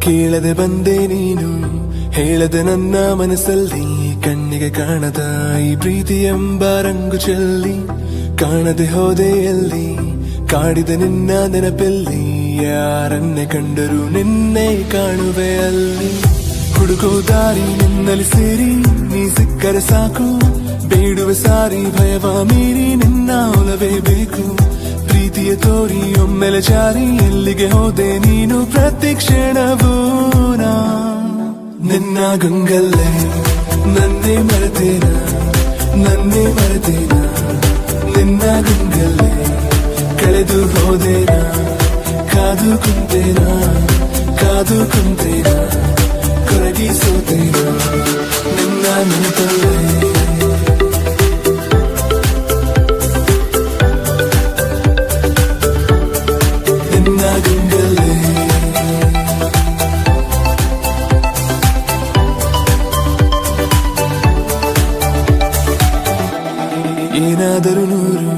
ಕೇಳದೆ ಬಂದೆ ನೀನು ಹೇಳದೆ ನನ್ನ ಮನಸ್ಸಲ್ಲಿ ಕಣ್ಣಿಗೆ ಕಾಣದ ಈ ಪ್ರೀತಿ ಎಂಬ ರಂಗು ಚೆಲ್ಲಿ ಕಾಣದೆ ಹೋದೆ ಎಲ್ಲಿ ಕಾಡಿದ ನಿನ್ನ ನೆನಪಲ್ಲಿ ಯಾರನ್ನೇ ಕಂಡರೂ ನಿನ್ನೆ ಕಾಣುವೆ ಅಲ್ಲಿ ಹುಡುಕೋ ದಾರಿ ನಿನ್ನಲ್ಲಿ ಸೇರಿ ನೀ ಸಿಕ್ಕರೆ ಸಾಕು ಬೇಡುವೆ ಸಾರಿ ಭಯವ ಮೀರಿ ನಿನ್ನ ಒಲವೇ ಬೇಕು ಪ್ರೀತಿಯ ತೋರಿ ಒಮ್ಮೆಲೆ ಜಾರಿ ಎಲ್ಲಿಗೆ ಹೋದೆ ನೀನು ಪ್ರತಿ ಕ್ಷಣವೂ ನಿನ್ನ ಗಂಗಲ್ಲೇ ನನ್ನೇ ಮರೆತೇನ ನಿನ್ನ ಗಂಗಲ್ಲೇ ಕಳೆದು ಹೋದೇನ ಕಾದು ಕುಂತೇನ ಕೊರಗಿ ಸೋತೇನ ನಿನ್ನ ನೆನಪಲ್ಲೇ ಏನಾದರೂ ನೂರು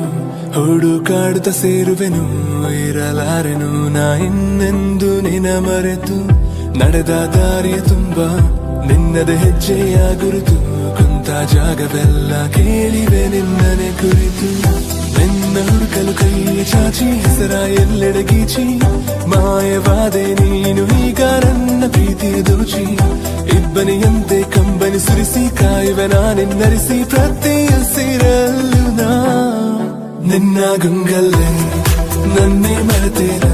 ಹುಡುಕಾಡುತ್ತ ಸೇರುವೆನು ಇರಲಾರೆನು ನಾ ಇನ್ನೆಂದು ನಿನ ಮರೆತು ನಡೆದ ದಾರಿಯ ತುಂಬ ನಿನ್ನದ ಹೆಜ್ಜೆಯ ಗುರುತು ಕುಂತ ಜಾಗವೆಲ್ಲ ಕೇಳಿವೆ ನಿನ್ನನೆ ಕುರಿತು ನಿನ್ನ ಹುಡುಕಲು ಕೈಯ ಚಾಚಿ ಹೆಸರ ಎಲ್ಲೆಡೆ ಗೀಚಿ ಮಾಯವಾದೆ ನೀನು ಈಗ ನನ್ನ ಪ್ರೀತಿಯ ದೋಚಿ ಇಬ್ಬನಿಯಂತೆ ಕಂಬನಿ ಸುರಿಸಿ ಕಾಯುವೆ ನಾನಿನ್ನರಿಸಿ ಪ್ರತಿ ಹಸಿರಲ್ಲೂ ನಿನ್ನ ಗಂಗಲ್ಲೇ ನನ್ನೇ ಮರೆತೇನ